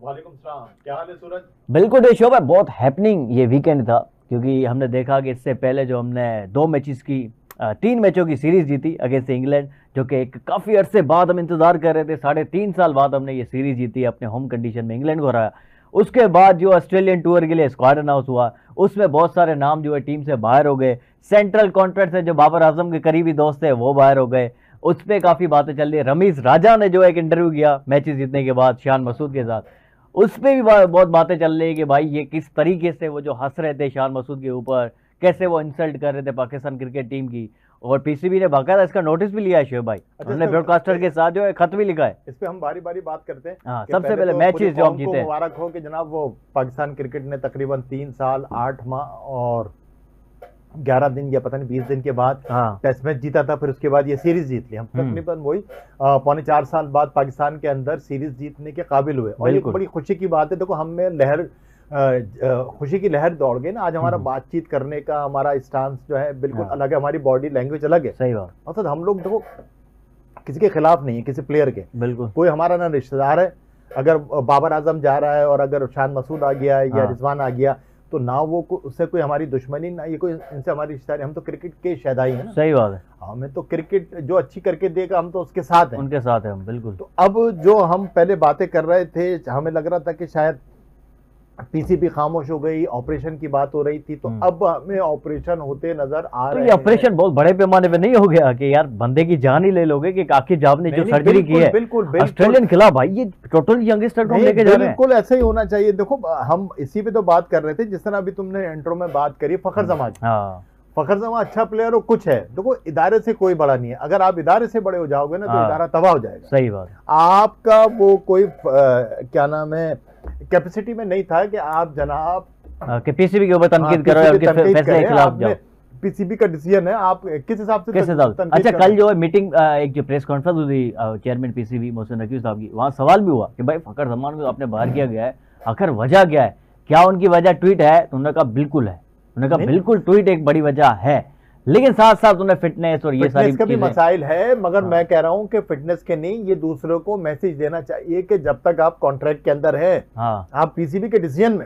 वालेकुम सलाम, क्या हाल है सूरज? बिल्कुल ये शोभा, बहुत हैपनिंग ये वीकेंड था क्योंकि हमने देखा कि इससे पहले जो हमने 2 मैचेस की 3 मैचों की सीरीज जीती अगेंस्ट इंग्लैंड, जो कि एक काफ़ी अरसे बाद हम इंतजार कर रहे थे। 3.5 साल बाद हमने ये सीरीज जीती, अपने होम कंडीशन में इंग्लैंड को हराया। उसके बाद जो ऑस्ट्रेलियन टूर के लिए स्क्वाड अनाउंस हुआ, उसमें बहुत सारे नाम जो है टीम से बाहर हो गए। सेंट्रल कॉन्ट्रैक्ट से जो बाबर आजम के करीबी दोस्त थे वो बाहर हो गए। उस पर काफ़ी बातें चल रही है। रमीज राजा ने जो एक इंटरव्यू किया मैचेस जीतने के बाद शान मसूद के साथ, उस पे भी बहुत बातें चल रही है कि भाई ये किस तरीके से वो जो हंस रहे थे शान मसूद के ऊपर, कैसे वो इंसल्ट कर रहे थे पाकिस्तान क्रिकेट टीम की। और पीसीबी ने बाकायदा इसका नोटिस भी लिया है शोएब भाई। अच्छा, हमने ब्रॉडकास्टर के साथ जो है खत भी लिखा है। इस पे हम बारी बारी बात करते हैं। हाँ, कि सबसे पहले तो मैचेस जो कौम हम को जीते। मुबारक हो कि जनाब वो पाकिस्तान क्रिकेट ने तकरीबन 3 साल 8 माह और 11 दिन या पता नहीं 20 दिन के बाद हाँ, टेस्ट मैच जीता था। फिर उसके बाद ये सीरीज जीत ली। हम तकरीबन वही 3.25 साल बाद पाकिस्तान के अंदर सीरीज जीतने के काबिल हुए, और ये बिल्कुल। बड़ी खुशी की बात है। देखो, हम में लहर खुशी की लहर दौड़ गई ना। आज हमारा बातचीत करने का हमारा स्टांस जो है बिल्कुल हाँ। अलग है, हमारी बॉडी लैंग्वेज अलग है। सही बात। मतलब हम लोग देखो किसी के खिलाफ नहीं है, किसी प्लेयर के। बिल्कुल। कोई हमारा ना रिश्तेदार है। अगर बाबर आजम जा रहा है और अगर शान मसूद आ गया या हाँ। रिजवान आ गया, तो ना वो उससे कोई हमारी दुश्मनी, ना ये कोई इनसे हमारी रिश्तेदारी। हम तो क्रिकेट के शहदाई हैं ना। सही बात है। हमें तो क्रिकेट जो अच्छी करके देगा हम तो उसके साथ हैं। उनके साथ है हम, बिल्कुल। तो अब जो हम पहले बातें कर रहे थे, हमें लग रहा था कि शायद पीसीबी खामोश हो गई, ऑपरेशन की बात हो रही थी, तो अब हमें ऑपरेशन होते नजर आ तो रहे ये हैं। ऑपरेशन बहुत बड़े पैमाने पे नहीं हो गया कि यार बंदे की जान ही ले लोगे कि आखिर जाब ने जो नहीं, सर्जरी की है बिल्कुल ऑस्ट्रेलियन खिलाफ, भाई ये टोटल यंगस्टर को हम लेके जा रहे हैं। बिल्कुल ऐसे ही होना चाहिए। देखो, हम इसी पे तो बात कर रहे थे, जिस तरह अभी तुमने इंट्रो में बात करी फखर जमा की। हाँ, फखर जमा अच्छा प्लेयर हो, कुछ है। देखो, इदारे से कोई बड़ा नहीं है। अगर आप इदारे से बड़े हो जाओगे ना तो हाँ। इदारा तबाह हो जाएगा। सही बात। आपका वो कोई क्या नाम है, कैपेसिटी में नहीं था कि आप जनाब कि पीसीबी के ऊपर तनकीद करो या उनके फैसले के खिलाफ जाओ। पीसीबी का डिसीजन है, आप किस हिसाब से किस हिसाब से? तनकीद अच्छा, कर कल जो है मीटिंग, एक जो प्रेस कॉन्फ्रेंस हुई चेयरमैन पीसीबी मोहसिन नकवी साहब की, वहाँ सवाल भी हुआ कि भाई फखर जमान को आपने बाहर किया गया है, आखिर वजह क्या है, क्या उनकी वजह ट्वीट है? तो उन्होंने कहा बिल्कुल है। उन्होंने कहा बिल्कुल ट्वीट एक बड़ी वजह है, लेकिन साथ साथ उन्हें फिटनेस और ये सारी फिटनेस का भी चीजें। मसाइल है, मगर मैं कह रहा हूं कि फिटनेस के नहीं, ये दूसरों को मैसेज देना चाहिए कि जब तक आप कॉन्ट्रैक्ट के अंदर है, हाँ, आप पीसीबी के डिसीजन में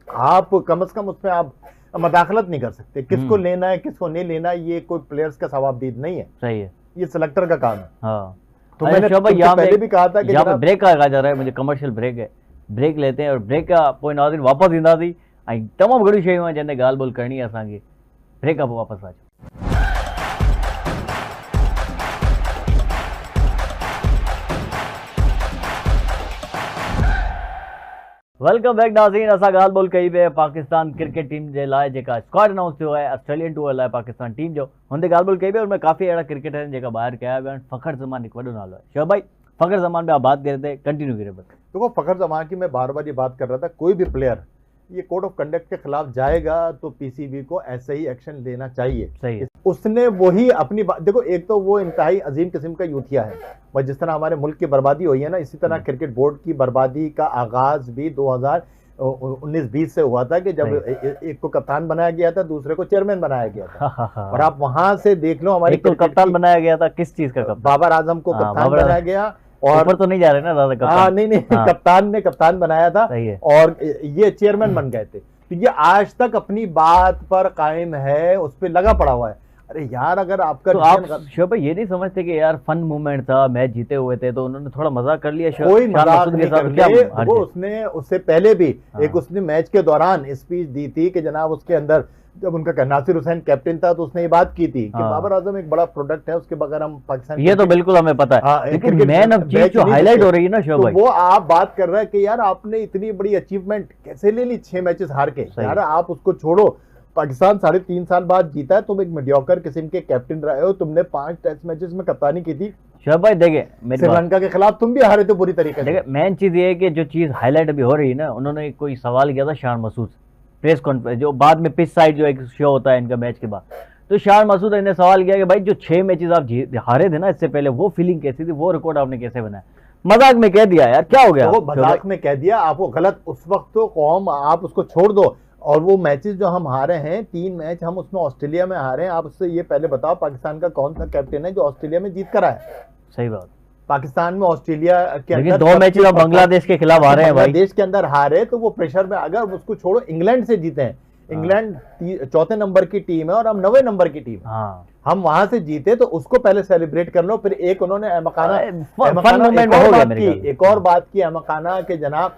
आप कम से कम उसमें आप मदाखलत नहीं कर सकते। किसको लेना है किसको नहीं लेना, ये कोई प्लेयर्स का सवाबदीद नहीं है, सही है। ये सिलेक्टर का काम है। हाँ, तो मैंने तुमसे पहले भी कहा था कि यहाँ पे जनाब ब्रेक का कहा जा रहा है, मुझे कमर्शियल ब्रेक है, ब्रेक लेते हैं और ब्रेक का पोइ नाज़रीन वापस ईंदा थी ऐं तमामु घणियूं शयूं आहिनि जंहिं ते ॻाल्हि ॿोल्हि करणी आहे असांखे। ब्रेक खां पोइ वापसि अचो। वेलकम बैक नाज़रीन। असां ॻाल्हि ॿोल्हि कई पिए पाकिस्तान क्रिकेट टीम जे लाइ जेका स्क्वाड अनाउंस थियो आहे ऑस्ट्रेलियन टूर लाइ पाकिस्तान टीम जो, हुन ते ॻाल्हि ॿोल्हि कई पिए। उनमें काफ़ी अहिड़ा क्रिकेटर आहिनि जेका ॿाहिरि कया विया आहिनि। फ़खर ज़मान हिकु वॾो नालो आहे। शोएब भाई, फ़खर ज़मान पे आप बात कर रहे थे, कंटिन्यू करिए बस। देखो, फखर जमान की मैं बार बार ये बात कर रहा था, कोई भी प्लेयर ये कोड ऑफ कंडक्ट के खिलाफ जाएगा तो पीसीबी को ऐसे ही एक्शन लेना चाहिए। सही है। उसने वही अपनी बात, देखो एक तो वो इंतहाई अजीम किस्म का यूथिया है, और जिस तरह हमारे मुल्क की बर्बादी हुई है ना, इसी तरह क्रिकेट बोर्ड की बर्बादी का आगाज भी 2019-20 से हुआ था कि जब एक को कप्तान बनाया गया था, दूसरे को चेयरमैन बनाया गया था। और आप वहां से देख लो, हमारी एक को कप्तान बनाया गया था, किस चीज का कप्तान? बाबर आजम को कप्तान बनाया गया। और ऊपर तो नहीं जा रहे ना दादा कप्तान? हाँ, नहीं कप्तान ने कप्तान बनाया था और ये चेयरमैन बन गए थे। तो ये आज तक अपनी बात पर कायम है, उस पर लगा पड़ा हुआ है। अरे यार, अगर आपका तो आप शोएब भाई ये नहीं समझते कि यार फन मूवमेंट था, मैच जीते हुए थे, तो उन्होंने थोड़ा मजाक कर लिया? कोई मजाक नहीं करते। वो उसने उससे पहले भी एक उसने मैच के दौरान स्पीच दी थी कि जनाब उसके अंदर जब उनका नासिर हुसैन कैप्टन था तो उसने ये बात की थी कि बाबर आजम एक बड़ा प्रोडक्ट है, उसके बगैर हम पाकिस्तान, ये तो बिल्कुल हमें पता है, लेकिन मैन ऑफ चीज जो हाईलाइट हो रही है ना शोएब भाई, वो आप बात कर रहे हैं कि यार आपने इतनी बड़ी अचीवमेंट कैसे ले ली 6 मैचेस हार के। यार आप उसको छोड़ो, पाकिस्तान 3.5 साल बाद जीता है, तुम एक मीडियोकर किस्म के कैप्टन रहे हो, तुमने 5 टेस्ट मैचेस में कप्तानी की थी। शोएब भाई देखिए, श्रीलंका के खिलाफ तुम भी हारे थे बुरी तरीके से। देखिए मेन चीज ये है कि जो चीज हाईलाइट अभी हो रही है ना, उन्होंने कोई सवाल किया था शान मसूद प्रेस कॉन्फ्रेंस, जो बाद में पिच साइड जो एक शो होता है इनका मैच के बाद, तो शान मसूद ने सवाल किया कि भाई जो 6 मैचेस आप हारे थे ना इससे पहले, वो फीलिंग कैसी थी, वो रिकॉर्ड आपने कैसे बनाया? मजाक में कह दिया यार, क्या हो गया? वो मजाक में कह दिया, आप वो गलत, उस वक्त तो कौम, आप उसको छोड़ दो। और वो मैचेस जो हम हारे हैं, 3 मैच हम उसमें ऑस्ट्रेलिया में हारे हैं। आप उससे ये पहले बताओ पाकिस्तान का कौन सा कैप्टन है जो ऑस्ट्रेलिया में जीत कर आया? सही बात। पाकिस्तान में ऑस्ट्रेलिया के लेकिन अंदर 2 मैच बांग्लादेश के खिलाफ हारे हैं भाई। बांग्लादेश के अंदर हारे तो वो प्रेशर में, अगर उसको छोड़ो इंग्लैंड से जीते हैं, इंग्लैंड चौथे नंबर की टीम है और हम 9वें नंबर की टीम, हम वहां से जीते तो उसको पहले सेलिब्रेट कर लो। फिर एक उन्होंने अहमकाना एक और बात की अहमकाना के जनाब,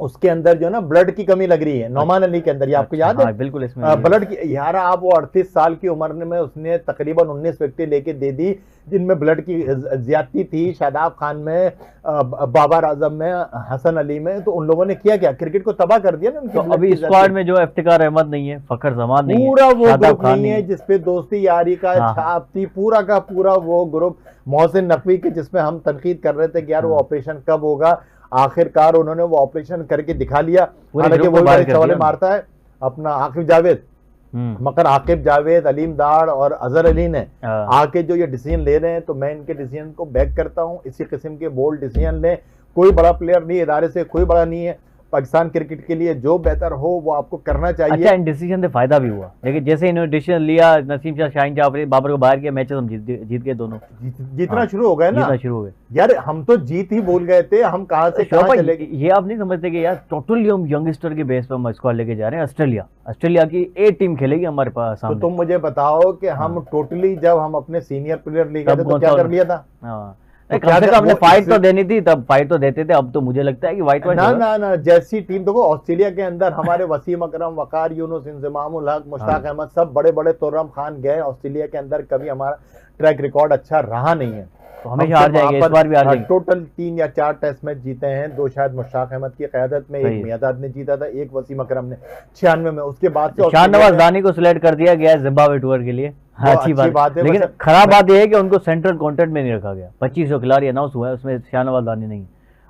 उसके अंदर जो है ना ब्लड की कमी लग रही है नौमान अली के अंदर, ये आपको याद है? बिल्कुल, इसमें ब्लड की यार, आप वो 38 साल की उम्र में उसने तकरीबन 19 व्यक्ति लेके दे दी जिनमें ब्लड की ज्यादती थी, शादाब खान में, बाबर आजम में, हसन अली में, तो उन लोगों ने किया क्या, क्रिकेट को तबाह कर दिया ना उनकी। तो अभी स्क्वाड में जो इफ्तिकार अहमद नहीं है, फखर जमान नहीं है, पूरा वो ग्रुप नहीं है जिसपे दोस्ती यारी का छाप थी, पूरा का पूरा वो ग्रुप। मोहसिन नकवी के जिसमें हम तनकीद कर रहे थे कि यार वो ऑपरेशन कब होगा, आखिरकार उन्होंने वो ऑपरेशन करके दिखा लिया। हालांकि वो सवाल मारता है अपना आकिब जावेद, मगर आकिब जावेद, अलीम दाड़ और अजहर अली ने आके जो ये डिसीजन ले रहे हैं, तो मैं इनके डिसीजन को बैक करता हूं। इसी किस्म के बोल्ड डिसीजन लें, कोई बड़ा प्लेयर नहीं, इदारे से कोई बड़ा नहीं है, पाकिस्तान क्रिकेट के लिए जो बेहतर हो वो आपको करना चाहिए। अच्छा, इन डिसीजन से फायदा भी हुआ, लेकिन जैसे इन्होंने डिसीजन लिया, नसीम शाह, शाहीन जाफरी, बाबर को बाहर किया, मैचेस हम जीत गए, दोनों जीतना शुरू हो गए ना, जीतना शुरू हो गए। यार हम तो जीत ही भूल गए थे, हम कहां से कहां चले गए। ये आप नहीं समझते कि यार टोटली हम यंगस्टर के बेस पर हम स्क्वाड लेके जा रहे हैं। ऑस्ट्रेलिया की ए टीम खेलेगी हमारे पास सामने। तो तुम मुझे बताओ कि हम टोटली जब हम अपने सीनियर प्लेयर ले गए थे तो क्या कर लिया था? कम से कम हमने फाइट तो देनी थी, तब फाइट तो देते थे। अब तो मुझे लगता है कि वाइट ना जैसी टीम देखो, ऑस्ट्रेलिया के अंदर हमारे वसीम अकरम, वकार यूनुस, इंजमामुल हक, मुश्ताक अहमद, सब बड़े बड़े, तुर्रम खान गए। ऑस्ट्रेलिया के अंदर कभी हमारा ट्रैक रिकॉर्ड अच्छा रहा नहीं है, तो हमें हार जाएंगे, इस बार भी हार जाएंगे। टोटल 3 या 4 टेस्ट मैच जीते हैं, 2 शायद मुश्ताक अहमद की क़यादत में, एक मियादाद ने जीता था, एक वसीम अकरम ने 96 में। उसके बाद से शाहनवाज दानी को सिलेक्ट कर दिया गया जिम्बाब्वे टूर के लिए। अच्छी बात है, लेकिन खराब बात यह है कि उनको सेंट्रल कॉन्ट्रैक्ट में नहीं रखा गया। 2500 खिलाड़ी अनाउंस हुआ है, उसमें शाहनवाज दानी नहीं है।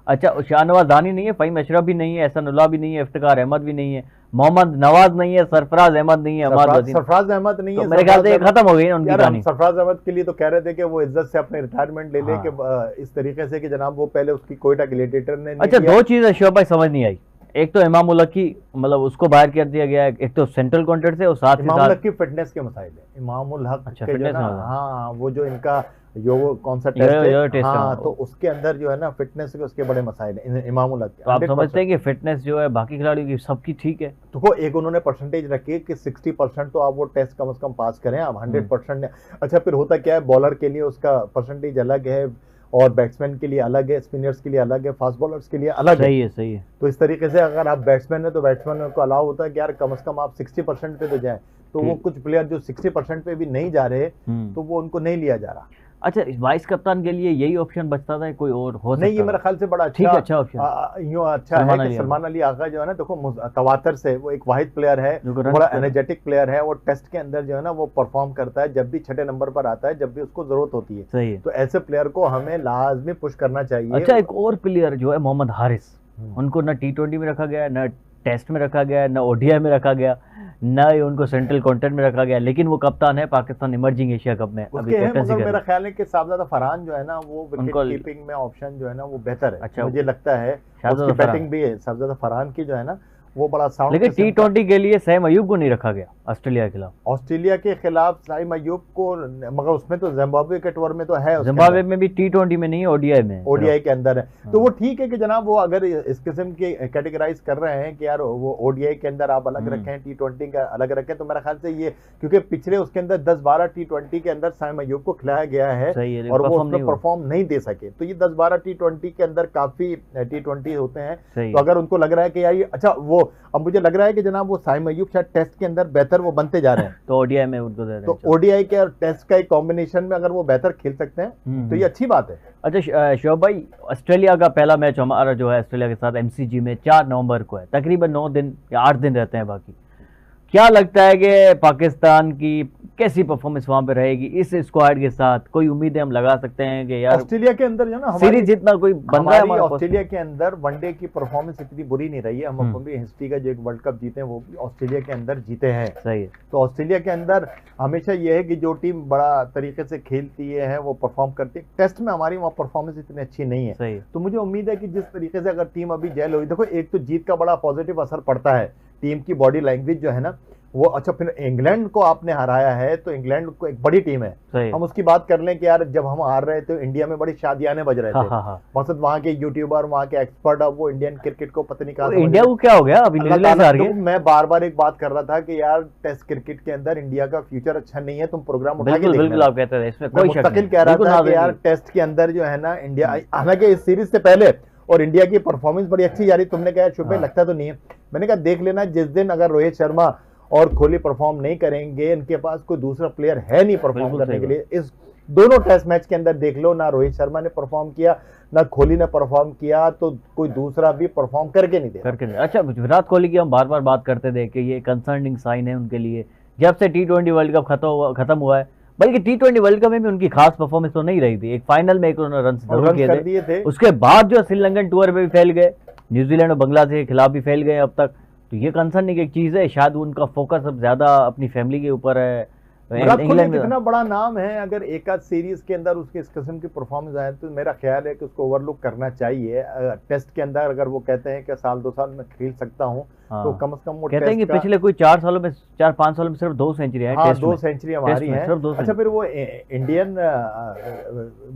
अच्छा, शाहनवाज दानी नहीं है, फ़हीम अशरफ भी नहीं है, एहसानुल्लाह भी नहीं है, इफ्तिकार अहमद भी नहीं है, मोहम्मद नवाज नहीं है, सरफराज अहमद नहीं है, सरफराज अहमद नहीं है। मेरे ख्याल से खत्म हो गई है उनकी कहानी। सरफराज अहमद के लिए तो कह रहे थे कि वो इज्जत से अपने रिटायरमेंट ले ले कि इस तरीके से कि जनाब वो पहले उसकी कोयटा ग्लेडिएटर ने। अच्छा, 2 चीजें शोभ भाई समझ नहीं आई। एक तो इमाम उल हक की, मतलब उसको बाहर कर दिया गया है, एक तो सेंट्रल कॉन्ट्रैक्ट से, और साथ ही इमाम उल हक की फिटनेस के मसाइल है। इमाम उल हक अच्छा, के जो ना, हाँ वो जो इनका कौन सा टेस्ट है, हाँ, तो उसके अंदर जो है ना फिटनेस के उसके बड़े मसाइल है इमाम उल हक के। तो आप समझते हैं कि फिटनेस जो है बाकी खिलाड़ियों की सबकी ठीक है? तो एक उन्होंने परसेंटेज रखी है कि 60% तो आप वो टेस्ट कम से कम पास करें, आप 100%। अच्छा, फिर होता क्या है, बॉलर के लिए उसका परसेंटेज अलग है, और बैट्समैन के लिए अलग है, स्पिनर्स के लिए अलग है, फास्ट बॉलर्स के लिए अलग है। सही है। तो इस तरीके से अगर आप बैट्समैन है तो बैट्समैन को अलाउ होता है कि यार कम से कम आप 60% पे तो जाए। तो वो कुछ प्लेयर जो 60% पे भी नहीं जा रहे, तो वो उनको नहीं लिया जा रहा। अच्छा, वाइस कप्तान के लिए यही ऑप्शन बचता था, कोई और हो सकता? नहीं, ये मेरे ख्याल से बड़ा अच्छा ऑप्शन यूं अच्छा है कि सलमान अली आगा जो है ना, देखो तवातर से वो एक वाहिद प्लेयर है, बड़ा एनर्जेटिक प्लेयर है, वो टेस्ट के अंदर जो है ना वो परफॉर्म करता है, जब भी 6ठे नंबर पर आता है, जब भी उसको जरूरत होती है। सही है। तो ऐसे प्लेयर को हमें लाजमी पुश करना चाहिए। अच्छा, एक और प्लेयर जो है मोहम्मद हारिस, उनको ना T20 में रखा गया, ना टेस्ट में रखा गया, ना ODI में रखा गया, ना ही उनको सेंट्रल कॉन्ट्रैक्ट में रखा गया, लेकिन वो कप्तान है पाकिस्तान इमर्जिंग एशिया कप में। अभी मेरा ख्याल है कि साहबजादा फरहान जो है ना वो विकेट कीपिंग में ऑप्शन जो है ना वो बेहतर है। अच्छा, मुझे लगता है उसकी बैटिंग भी है, साहबजादा फरहान की जो है ना वो बड़ा साउंड। लेकिन T20 के लिए सैम अयूब को नहीं रखा गया ऑस्ट्रेलिया के खिलाफ। ऑस्ट्रेलिया के खिलाफ सैम अयूब को, मगर उसमें तो जिम्बाब्वे के टूर में तो है, जिम्बाब्वे में भी T20 में नहीं है, ODI में, ODI के अंदर है। तो वो ठीक है कि जनाब वो अगर इस किस्म के कैटेगराइज कर रहे हैं कि यार वो ODI के अंदर आप अलग रखें, T20 का अलग रखें, तो मेरा ख्याल से ये, क्योंकि पिछले उसके अंदर 10-12 T20 के अंदर सैम अयूब को खिलाया गया है और वो उसमें परफॉर्म नहीं दे सके। तो ये 10-12 T20 के अंदर काफी T20 होते हैं, तो अगर उनको लग रहा है कि यार अच्छा, वो अब मुझे लग रहा है कि जनाब वो सैम अयूब शायद टेस्ट के अंदर बेहतर वो बनते जा रहे हैं, तो ODI में उनको दे रहे हैं। तो ODI के और टेस्ट का एक कॉम्बिनेशन में अगर वो बेहतर खेल सकते हैं तो ये अच्छी बात है। अच्छा शोभ भाई, ऑस्ट्रेलिया का पहला मैच हमारा जो है ऑस्ट्रेलिया के साथ MCG में 4 नवंबर को है, तकरीबन 9 दिन या 8 दिन रहते हैं बाकी। क्या लगता है कि पाकिस्तान की कैसी परफॉर्मेंस वहां पे रहेगी इस स्क्वाड के साथ? कोई उम्मीदें हम लगा सकते हैं कि यार ऑस्ट्रेलिया के अंदर जो ना सीरीज जितना कोई बन रहा है? ऑस्ट्रेलिया के अंदर वनडे की परफॉर्मेंस इतनी बुरी नहीं रही है। हम अपनी हिस्ट्री का जो एक वर्ल्ड कप जीते हैं वो भी ऑस्ट्रेलिया के अंदर जीते हैं। सही है। तो ऑस्ट्रेलिया के अंदर हमेशा ये है कि जो टीम बड़ा तरीके से खेलती है वो परफॉर्म करती है। टेस्ट में हमारी वहाँ परफॉर्मेंस इतनी अच्छी नहीं है। सही है। तो मुझे उम्मीद है कि जिस तरीके से अगर टीम अभी जेल हुई, देखो एक तो जीत का बड़ा पॉजिटिव असर पड़ता है, टीम की बॉडी लैंग्वेज जो है ना वो अच्छा, फिर इंग्लैंड को आपने हराया है तो इंग्लैंड को एक बड़ी टीम है, सही। हम उसकी बात कर लें कि यार जब हम हार रहे थे इंडिया में बड़ी शादियाने बज रहे हाँ थे, हाँ हाँ। मकसद वहाँ के यूट्यूबर, वहाँ के एक्सपर्ट, अब वो इंडियन क्रिकेट को पता नहीं कहाँ तो समझ इंडिया रहे। को क्या हो गया अभी, अल्लाह न्यूजीलैंड से ताला, हार गए। देखो, मैं बार बार एक बात कर रहा था कि यार टेस्ट क्रिकेट के अंदर इंडिया का फ्यूचर अच्छा नहीं है, तुम प्रोग्राम उठा के बिल्कुल देखना। बिल्कुल, आप कहते थे इसमें मैं कोई शक मुस्तकिल नहीं, कह रहा बिल्कुल था कि नाज़िम यार जी। टेस्ट के अंदर जो है ना इंडिया, हालांकि इस सीरीज से पहले और इंडिया की परफॉर्मेंस बड़ी अच्छी जा रही, तुमने कहा शुभ हाँ। लगता तो नहीं है, मैंने कहा देख लेना, जिस दिन अगर रोहित शर्मा और कोहली परफॉर्म नहीं करेंगे, इनके पास कोई दूसरा प्लेयर है नहीं परफॉर्म बिल्कुल करने सही के लिए। इस दोनों टेस्ट मैच के अंदर देख लो, ना रोहित शर्मा ने परफॉर्म किया ना कोहली ने परफॉर्म किया, तो कोई दूसरा भी परफॉर्म करके नहीं दे। करके नहीं। अच्छा, विराट कोहली की हम बार बार बात करते थे कि ये कंसर्निंग साइन है उनके लिए, जब से T20 वर्ल्ड कप खत्म हुआ है, बल्कि T20 वर्ल्ड कप में भी उनकी खास परफॉर्मेंस तो नहीं रही थी। एक फाइनल में एक उन्होंने रन जरूर रन किए कर दिए थे। उसके बाद जो श्रीलंकन टूर पे भी फैल गए, न्यूजीलैंड और बांग्लादेश के खिलाफ भी फैल गए अब तक, तो ये कंसर्निंग एक चीज है। शायद उनका फोकस अब ज्यादा अपनी फैमिली के ऊपर है। विराट कोहली इंग्लैंड कितना बड़ा नाम है, अगर एक आध सीरीज के अंदर उसके इस किस्म की परफॉर्मेंस आए तो मेरा ख्याल है कि उसको ओवरलुक करना चाहिए। टेस्ट के अंदर अगर वो कहते हैं कि साल 2 साल में खेल सकता हूँ, तो कम से कम वो कहते हैं कि टेस्ट का, पिछले कोई 4-5 सालों में सिर्फ 2 सेंचुरी है। हाँ 2 सेंचुरी हमारी में है। सिर्फ 2 अच्छा, सेंचुरी। फिर वो इंडियन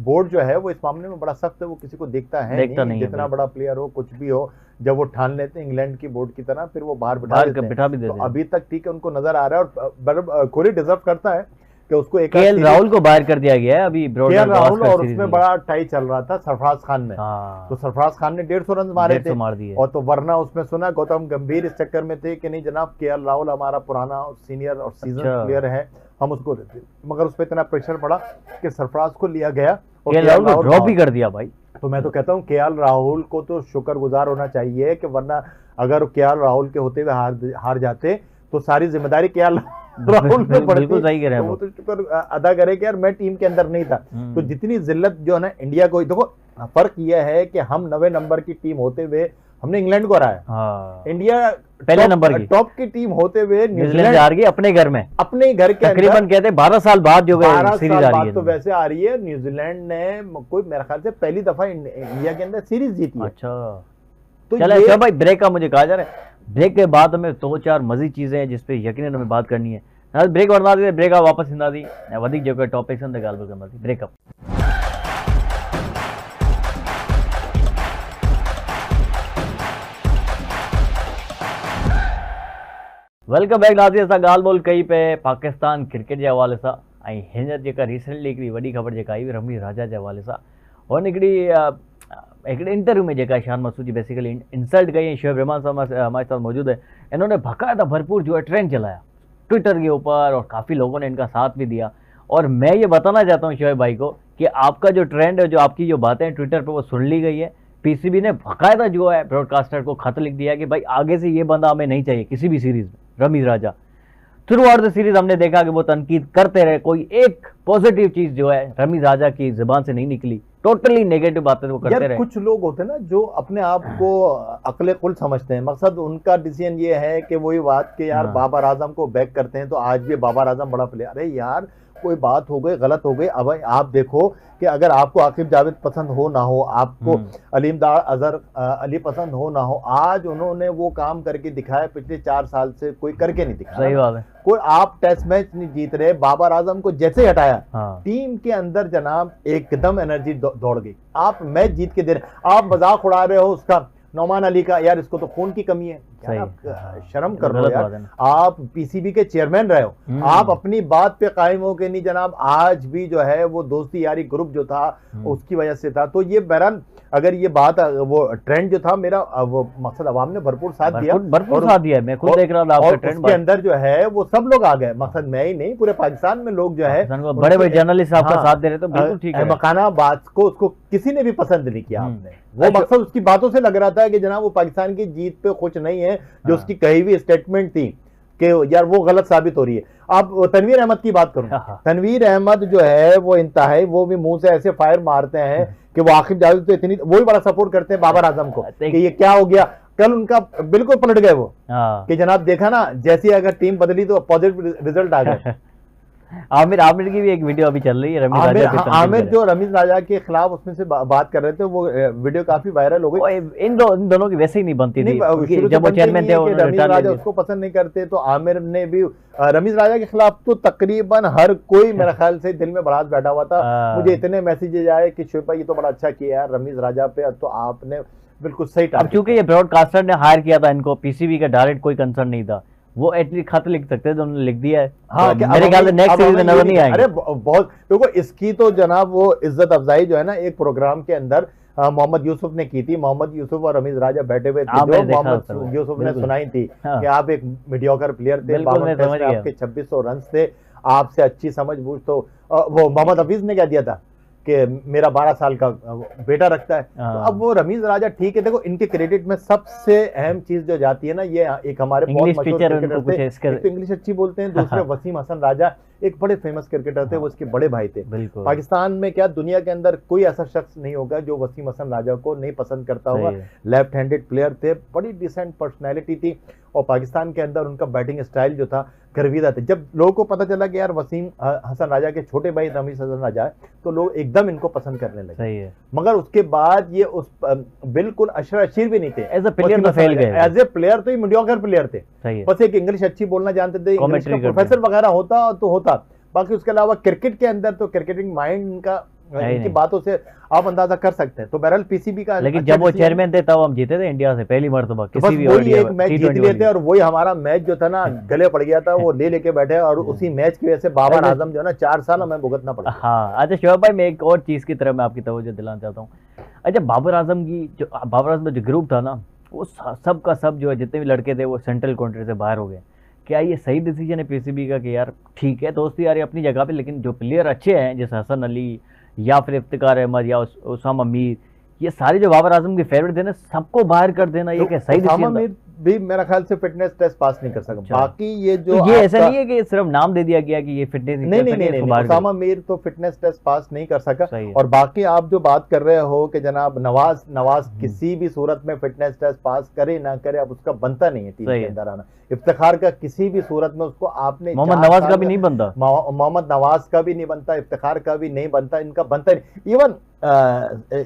बोर्ड जो है वो इस मामले में बड़ा सख्त है, वो किसी को देखता है नहीं, जितना है, बड़ा प्लेयर हो कुछ भी हो, जब वो ठान लेते हैं इंग्लैंड की बोर्ड की तरह, फिर वो बाहर बिठा बाहर देते हैं। बिठा भी देते तो हैं। अभी तक ठीक है, उनको नजर आ रहा है, और कोहली डिजर्व करता है कि उसको एक केएल राहुल को बाहर कर दिया गया है अभी केएल राहुल, और उसमें बड़ा टाई चल रहा था सरफराज खान में। हाँ। तो सरफराज खान ने 150 रन मारे थे, मार दिए। और तो वरना उसमें सुना गौतम गंभीर इस चक्कर में थे कि नहीं जनाब, केएल राहुल हमारा पुराना और सीनियर और सीजन प्लेयर है, हम उसको देते, मगर उस पर इतना प्रेशर पड़ा कि सरफराज को लिया गया और केएल राहुल को ड्रॉप भी कर दिया भाई। तो मैं तो कहता हूँ केएल राहुल को तो शुक्रगुजार होना चाहिए कि वरना अगर केएल राहुल के होते हुए हार जाते तो सारी जिम्मेदारी केएल राहुल पे पड़ती। बिल्कुल सही कह रहे हैं तो वो तो शुक्र अदा करे कि यार मैं टीम के अंदर नहीं था। तो जितनी जिल्लत जो है ना इंडिया को, देखो फर्क यह है कि हम 9वें नंबर की टीम होते हुए हमने इंग्लैंड को हराया। हाँ। इंडिया पहले नंबर की टॉप की टीम होते हुए न्यूजीलैंड हार गई अपने घर में, अपने घर के तकरीबन कहते 12 साल बाद जो 12 सीरीज साल आ रही बाद है। तो वैसे आ रही है, न्यूजीलैंड ने कोई मेरे ख्याल से पहली दफा इंडिया के अंदर सीरीज जीती है। अच्छा, तो चलो अच्छा भाई, ब्रेक का मुझे कहा जा रहा है, ब्रेक के बाद हमें 2-4 मजीद चीजें हैं जिसपे यकीनन हमें बात करनी है। ब्रेक वरना दी ब्रेक वापस हिंदा दी वधिक जो टॉपिक्स अंदर गाल करना थी। ब्रेकअप वेलकम बैक नाज़रीन, असां ॻाल्हि ॿोल कई पे पाकिस्तान क्रिकेट जे हवाले सां, ऐं हींअर जेका रिसेंटली हिकिड़ी वॾी ख़बर जेका आई रमी राजा जे हवाले सां, हुन हिकिड़े इंटरव्यू में जेका शान मसूद जी बेसिकली इंसल्ट कई, ऐं शोएब रहमान साहब हमारे साथ मौजूद है। इन्होंने बाकायदा भरपूर जो है ट्रेंड चलाया ट्विटर के ऊपर, और काफ़ी लोगों ने इनका साथ भी दिया। और मैं ये बताना चाहता हूँ शोएब भाई को कि आपका जो ट्रेंड है, जो आपकी जो बातें ट्विटर पर वो सुन ली गई है। पीसीबी ने बाकायदा जो है ब्रॉडकास्टर को खत लिख दिया कि भाई आगे से ये बंदा हमें नहीं चाहिए किसी भी सीरीज में, rummy Raja. Through out the series हमने देखा कि वो तनकीद करते रहे, कोई एक पॉजिटिव चीज जो है रमी राजा की जुबान से नहीं निकली, टोटली नेगेटिव बातें वो करते रहे। कुछ लोग होते हैं ना जो अपने आप को अकले कुल समझते हैं, मकसद उनका डिसीजन ये है कि वही बात कि यार बाबर आजम को बैक करते हैं तो आज भी बाबर आजम बड़ा प्लेयर। अरे यार कोई बात हो गई, गलत हो गई, अब आप देखो कि अगर आपको आकिब जावेद पसंद हो ना हो, आपको अलीमदार अजहर अली पसंद हो ना हो, आज उन्होंने वो काम करके दिखाया पिछले 4 साल से कोई करके नहीं दिखाया। सही बात है। कोई आप टेस्ट मैच नहीं जीत रहे, बाबर आजम को जैसे हटाया टीम के अंदर जनाब एकदम एनर्जी दौड़ गई। आप मैच जीत के दे रहे, आप मजाक उड़ा रहे हो उसका, नौमान अली का, यार इसको तो खून की कमी है, आप शर्म कर लो यार। आप पीसीबी के चेयरमैन रहे हो, आप अपनी बात पे कायम हो कि नहीं जनाब, आज भी जो है वो दोस्ती यारी ग्रुप जो था उसकी वजह से था। तो ये बहरहाल अगर ये बात वो ट्रेंड जो था मेरा, वो मकसद अवाम ने भरपूर साथ दिया, भरपूर साथ दिया। मैं खुद देख रहा था आपका ट्रेंड के अंदर जो है वो सब लोग आ गए, मकसद मैं ही नहीं पूरे पाकिस्तान में लोग जो है बड़े बड़े जर्नलिस्ट आपका साथ दे रहे, तो बिल्कुल ठीक है। मकाना बात को उसको किसी ने भी पसंद नहीं किया आपने, वो मकसद उसकी बातों से लग रहा था कि जनाब वो पाकिस्तान की जीत पे खुश नहीं है, जो उसकी कही हुई स्टेटमेंट थी कि यार वो गलत साबित हो रही है। अब तनवीर अहमद की बात करूं, तनवीर अहमद जो है वो इंतहाई, वो भी मुंह से ऐसे फायर मारते हैं कि वो आकिब जावेद तो इतनी, वो भी बड़ा सपोर्ट करते हैं बाबर आजम को कि ये क्या हो गया। कल उनका बिल्कुल पलट गए वो कि जनाब देखा ना, जैसी अगर टीम बदली तो पॉजिटिव रिजल्ट आ गए। आमिर आमिर की भी एक वीडियो अभी चल रही है, रमीज आमिर, राजा पे हाँ, तंकीद आमिर कर जो रमीज राजा के खिलाफ उसमें से बात कर रहे थे, वो वीडियो काफी वायरल हो गई। इन दोनों की वैसे ही नहीं बनती थी, नहीं, उनकी शुरू से जब वो बनती चेयरमैन नहीं थे है कि उन्होंने रमीज रिटायर ले राजा लिया। उसको पसंद नहीं करते, तो आमिर ने भी रमीज राजा के खिलाफ तो तकरीबन हर कोई मेरा ख्याल से दिल में भड़ास बैठा हुआ था। मुझे इतने मैसेजेज आए कि शोएब भाई ये तो बड़ा अच्छा किया यार रमीज राजा पे, तो आपने बिल्कुल सही अब टारगेट चूंकि ये ब्रॉडकास्टर ने हायर किया था इनको, पीसीबी का डायरेक्ट कोई कंसर्न नहीं था, वो एटलीस्ट खत लिख सकते थे, तो उन्होंने लिख दिया है। हाँ, तो कि मेरे अब ख्याल से हमें- नेक्स्ट अब सीरीज में हमें नजर ये नहीं आएंगे। अरे बहुत देखो, इसकी तो जनाब वो इज्जत अफजाई जो है ना एक प्रोग्राम के अंदर मोहम्मद यूसुफ ने की थी। मोहम्मद यूसुफ और रमीज राजा बैठे हुए थे, हाँ, जो मैंने देखा था मोहम्मद वो, यूसुफ ने बिल्कुल। सुनाई थी हाँ। कि आप एक मीडियोकर प्लेयर थे, बिल्कुल, 52 मैं टेस्ट समझ में गया। आपके 2600 रन थे, आपसे अच्छी समझ बूझ तो वो मोहम्मद हफीज ने क्या दिया था कि मेरा 12 साल का बेटा रखता है। तो हाँ। अब वो रमीज राजा ठीक है, देखो इनके क्रेडिट में सबसे अहम चीज जो जाती है ना, ये एक हमारे बहुत इंग्लिश मशहूर टीचर क्रिकेटर उनको कुछ थे, इसके एक तो इंग्लिश अच्छी बोलते हैं, दूसरे वसीम हसन राजा एक बड़े फेमस क्रिकेटर थे, वो उसके बड़े भाई थे। बिल्कुल पाकिस्तान में क्या दुनिया के अंदर कोई ऐसा शख्स नहीं होगा जो वसीम हसन राजा को नहीं पसंद करता होगा। सही है। लेफ्ट हैंडेड प्लेयर थे, बड़ी डिसेंट पर्सनैलिटी थी, और पाकिस्तान के अंदर उनका बैटिंग स्टाइल जो था गर्विदा थे। जब लोगों को पता चला कि यार वसीम हसन राजा के छोटे भाई रमीज हसन राजा है, तो लोग एकदम इनको पसंद करने लगे। सही है। मगर उसके बाद ये उस बिल्कुल अशर भी नहीं थे एज अ प्लेयर तो फेल गए। एज ए प्लेयर तो ये मीडियोकर प्लेयर थे, सही है। बस एक इंग्लिश अच्छी बोलना जानते थे, इंग्लिश का Commentary करते प्रोफेसर वगैरह होता तो होता, बाकी उसके अलावा क्रिकेट के अंदर तो क्रिकेटिंग माइंड इनका है इनकी नहीं। बातों से आप अंदाजा कर सकते हैं। तो बहरहाल पीसीबी का लेकिन अच्छा जब वो decision- चेयरमैन थे तब हम जीते थे इंडिया से पहली मर्तबा तो किसी बस भी वही एक मैच जीत T20 लिए थे, और वही हमारा मैच जो था ना गले पड़ गया था, वो ले लेके बैठे, और उसी मैच की वजह से बाबर आजम जो है ना 4 साल हमें भुगतना पड़ा। हाँ। अच्छा शोएब भाई, मैं एक और चीज की तरफ मैं आपकी तवज्जो दिलाना चाहता हूँ। अच्छा बाबर आजम का जो ग्रुप था ना, वो सब का सब जो है, जितने भी लड़के थे वो सेंट्रल कंट्री से बाहर हो गए। क्या ये सही डिसीजन है पीसीबी का कि यार ठीक है दोस्ती यार अपनी जगह पे, लेकिन जो प्लेयर अच्छे हैं जैसे हसन अली या फिर इफ्तिकार अहमद या उसामा मीर, ये सारे जो बाबर आजम के फेवरेट थे ना, सबको बाहर कर देना, ये क्या सही उसामा डिसीजन था? मीर भी मेरा ख्याल से फिटनेस टेस्ट पास नहीं कर सका। अच्छा। बाकी ये जो तो ये ऐसा आपका- नहीं है कि सिर्फ नाम दे दिया गया कि ये फिटनेस नहीं नहीं नहीं, नहीं उसामा मीर तो फिटनेस टेस्ट पास नहीं कर सका। सही है। और बाकी आप जो बात कर रहे हो कि जनाब नवाज किसी भी सूरत में फिटनेस टेस्ट पास करे ना करे, अब उसका बनता नहीं है टीम सही के है। अंदर आना। इफ्तिखार का किसी भी सूरत में उसको आपने मोहम्मद 4 नवाज साल का भी में- नहीं बनता। मोहम्मद नवाज का भी नहीं बनता, इफ्तिखार का भी नहीं बनता, इनका बनता नहीं। इवन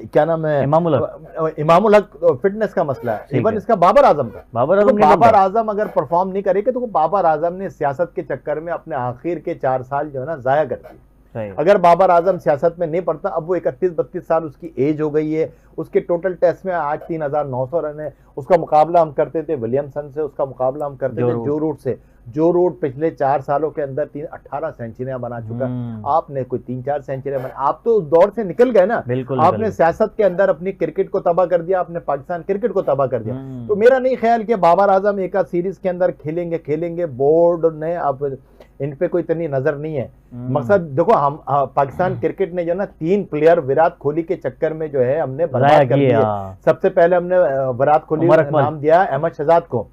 क्या नाम है, इमामुल हक। इमामुल हक फिटनेस का मसला है, ठीक इवन है। इसका बाबर आजम का। बाबर तो आजम नहीं बाबर बनता। आजम अगर परफॉर्म नहीं करेगा तो बाबर आजम ने सियासत के चक्कर में अपने आखिर के 4 साल जो है ना जाया कर दिए। सही। अगर बाबर आजम सियासत में नहीं पड़ता, अब वो 31-32 साल उसकी एज हो गई है, उसके टोटल टेस्ट में आज 3900 रन है। उसका मुकाबला हम करते थे विलियमसन से, उसका मुकाबला हम करते थे जो रूट से। जो रूट पिछले 4 सालों के अंदर 18 सेंचुरियां बना चुका। आपने कोई 3-4 सेंचुरियां बना, आप तो उस दौर से निकल गए ना। बिल्कुल आपने सियासत के अंदर अपनी क्रिकेट को तबाह कर दिया, आपने पाकिस्तान क्रिकेट को तबाह कर दिया। तो मेरा नहीं ख्याल कि बाबर आजम एक सीरीज के अंदर खेलेंगे। बोर्ड ने अब इन पे कोई इतनी नजर नहीं है। मकसद देखो, हम पाकिस्तान क्रिकेट ने जो ना 3 प्लेयर विराट कोहली के चक्कर में जो है हमने बर्बाद कर दिए। सबसे पहले हमने विराट कोहली नाम दिया अहमद शहजाद को,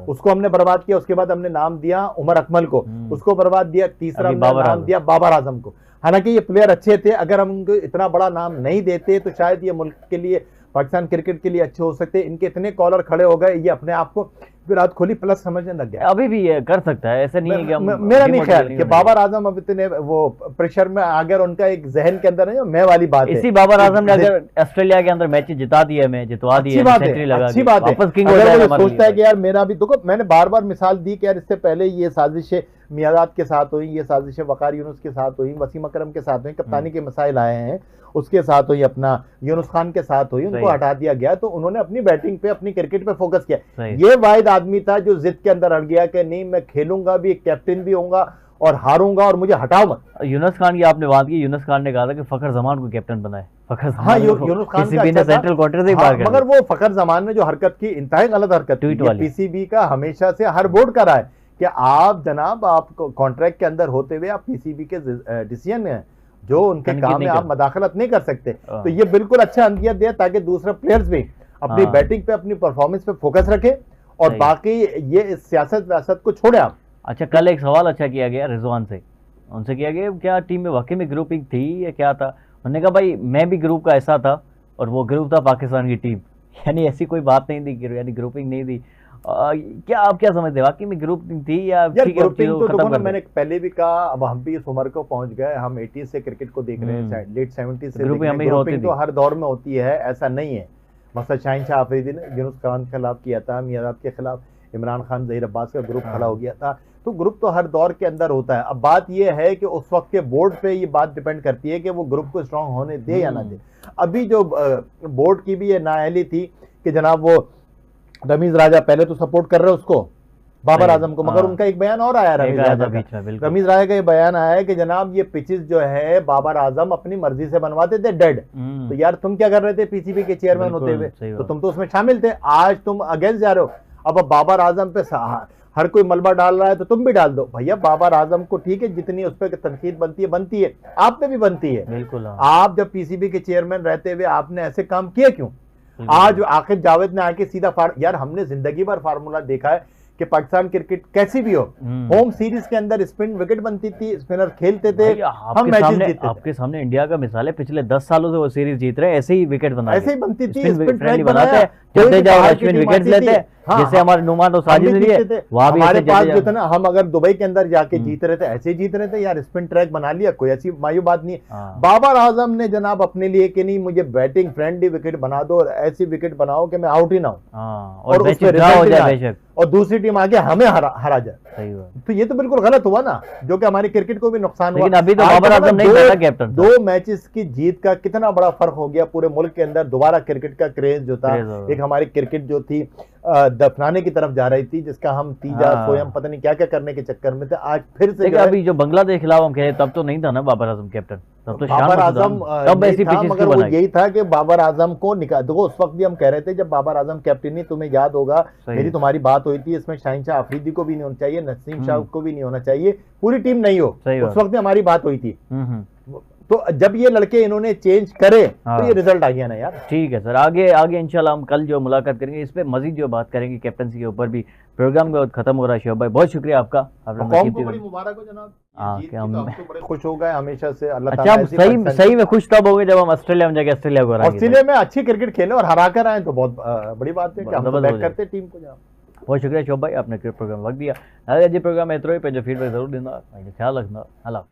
उसको हमने बर्बाद किया। उसके बाद हमने नाम दिया उमर अकमल को, उसको बर्बाद दिया। तीसरा हमने नाम दिया बाबर आजम को। हालांकि ये प्लेयर अच्छे थे, अगर हम उनको इतना बड़ा नाम नहीं देते तो शायद ये मुल्क के लिए, पाकिस्तान क्रिकेट के लिए अच्छे हो सकते। इनके इतने कॉलर खड़े हो गए, ये अपने आप को विराट कोहली प्लस समझने लग गया। अभी भी ये कर सकता है, ऐसा नहीं है कि हम मेरा नहीं ख्याल कि बाबर आजम अब इतने वो प्रेशर में आ गए, उनका एक जहन के अंदर है मैं वाली बात है। इसी बाबर आजम ने अगर ऑस्ट्रेलिया के अंदर मैच जिता दिया, मैं जितवा दिया, अच्छी बात है। अगर वो सोचता है कि यार मेरा भी, देखो मैंने बार बार मिसाल दी कि यार इससे पहले ये साजिशें मियादाद के साथ हुई, ये साजिशें वकार यूनुस के साथ हुई, वसीम अकरम के साथ हुई, कप्तानी के मसाइल आए हैं, उसके साथ हुई, अपना यूनुस खान के साथ हुई, उनको हटा दिया गया, तो उन्होंने अपनी बैटिंग पे, अपनी क्रिकेट पे फोकस किया। ये वाहिद आदमी था जो जिद के अंदर अड़ गया कि नहीं मैं खेलूंगा भी, कैप्टन भी होऊंगा और हारूंगा और मुझे हटाओ मत। यूनुस खान की आपने बात की, यूनुस खान ने कहा था कि फखर जमान को कैप्टन बनाए। फखर हाँ, यूनुस खान का सेंट्रल क्वार्टर से बाहर, मगर वो फखर जमान ने जो हरकत की, इंतहाई गलत हरकत की। पीसीबी का हमेशा से हर बोर्ड का रहा है कि आप जनाब, आप कॉन्ट्रैक्ट के अंदर होते हुए आप पीसीबी के डिसीजन है जो उनके काम में आप मदाखलत नहीं कर सकते। तो ये बिल्कुल अच्छा अंदियत दिया ताकि दूसरे प्लेयर्स भी अपनी बैटिंग पे, अपनी परफॉर्मेंस पे फोकस रखें और बाकी ये सियासत व्यासत को छोड़े आप। अच्छा, कल एक सवाल अच्छा किया गया रिजवान से, उनसे किया गया क्या टीम में वाकई में ग्रुपिंग थी या क्या था? उन्होंने कहा भाई मैं भी ग्रुप का ऐसा था और वो ग्रुप था पाकिस्तान की टीम, यानी ऐसी कोई बात नहीं थी, यानी ग्रुपिंग नहीं थी। क्या आप क्या समझते हैं, वाकई में ग्रुपिंग थी या यार ठीक है, अब ग्रुपिंग चीजों तो को देखो खत्म ना, कर मैंने पहले भी कहा, अब हम भी इस उम्र को पहुंच गए, हम 80 से क्रिकेट को देख रहे हैं, लेट 70 से ग्रुपिंग हमें होती ग्रुपिंग थी। तो हर दौर में होती है, ऐसा नहीं है। मसला शाहिनशाह अफरीदी ने यूनुस खान के खिलाफ किया था, मियादाद के खिलाफ इमरान खान जहीर अब्बास का ग्रुप खड़ा हो गया था, तो ग्रुप तो हर दौर के अंदर होता है। अब बात यह है कि उस वक्त के बोर्ड पे ये बात डिपेंड करती है कि वो ग्रुप को स्ट्रांग होने दे या ना दे। अभी जो बोर्ड की भी ये नाअहली थी कि जनाब वो रमीज राजा पहले तो सपोर्ट कर रहे उसको, बाबर आजम को, मगर उनका एक बयान और आया रमीज राजा का, रमीज राजा का ये बयान आया है कि जनाब ये पिचेस जो है बाबर आजम अपनी मर्जी से बनवाते थे डेड। तो यार तुम क्या कर रहे थे पीसीबी के चेयरमैन होते हुए, तो तुम तो उसमें शामिल थे, आज तुम अगेंस्ट जा रहे हो। अब बाबर आजम पे हर कोई मलबा डाल रहा है तो तुम भी डाल दो। भैया बाबर आजम को ठीक है, जितनी उस पर तनकीद बनती है, आप पे भी बनती है। बिल्कुल। आप जब पीसीबी के चेयरमैन रहते हुए आपने ऐसे काम किया क्यों? आज आखिर जावेद ने आके सीधा यार हमने जिंदगी भर फार्मूला देखा है कि पाकिस्तान क्रिकेट कैसी भी हो, होम सीरीज के अंदर स्पिन विकेट बनती थी, स्पिनर खेलते थे, हम मैचेस जीतते थे। आपके सामने इंडिया का मिसाल है, पिछले 10 सालों से वो सीरीज जीत रहे हैं, ऐसे ही विकेट बना, ऐसे ही बनती थी, स्पिन ट्रैक बनाते हैं, जडेजा और अश्विन विकेट लेते हैं, जैसे हमारे नुमान और साजिद लिए वहां भी हमारे पास जो था ना, हम अगर दुबई के अंदर जाके जीत रहे थे, ऐसे ही जीत रहे थे यार, स्पिन ट्रैक बना लिया, कोई ऐसी मायूब बात नहीं है। बाबर आजम ने जनाब अपने लिए कि नहीं मुझे बैटिंग फ्रेंडली विकेट बना दो और ऐसी विकेट बनाओ कि मैं आउट ही ना हूं और उसमें रिजल्ट हो जाए और दूसरी टीम आगे हमें हरा जाए। सही बात। तो ये तो बिल्कुल गलत हुआ ना, जो कि हमारी क्रिकेट को भी नुकसान हुआ। लेकिन अभी तो बाबर आजम नहीं था कैप्टन। 2 मैचेस की जीत का कितना बड़ा फर्क हो गया पूरे मुल्क के अंदर। दोबारा क्रिकेट का क्रेज जो था, एक हमारी क्रिकेट जो थी दफनाने की तरफ जा रही थी, जिसका हम तीजा सोयम पता नहीं क्या क्या करने के चक्कर में थे, आज फिर से अभी जो बांग्लादेश के खिलाफ हम खेले तब तो नहीं था ना बाबर आजम कैप्टन, तब तो बाबर आजम तब ऐसी पिचेस मगर वो यही था कि बाबर आजम को निकाल देखो। उस वक्त भी हम कह रहे थे जब बाबर आजम कैप्टन, तुम्हें याद होगा मेरी तुम्हारी बात हुई थी, इसमें शाहिनशाह अफरीदी को भी नहीं होना चाहिए, नसीम शाह को भी नहीं होना चाहिए, पूरी टीम नहीं हो, उस वक्त हमारी बात हुई थी। तो जब ये लड़के इन्होंने चेंज करे तो ये रिजल्ट आ गया ना यार। ठीक है सर, आगे इंशाल्लाह हम कल जो मुलाकात करेंगे इस पे मजीद जो बात करेंगे कैप्टनसी के ऊपर भी। प्रोग्राम का खत्म हो रहा है। शोभ भाई बहुत शुक्रिया आपका, कौम को बड़ी मुबारक हो जनाब। तो बड़े खुश हो गए हमेशा से। अल्लाह ताला सही में खुश तब हो गए जब हम ऑस्ट्रेलिया में जाके ऑस्ट्रेलिया को हराएंगे। ऑस्ट्रेलिया में अच्छी क्रिकेट खेले और हरा कर आए तो बहुत बड़ी बात है कि हम तो बैक करते टीम को। बहुत शुक्रिया शोभ भाई, आपने प्रोग्राम वक्त दिया। प्रोग्राम में जो फीडबैक जरूर देना, ख्याल रखना। अल्लाह।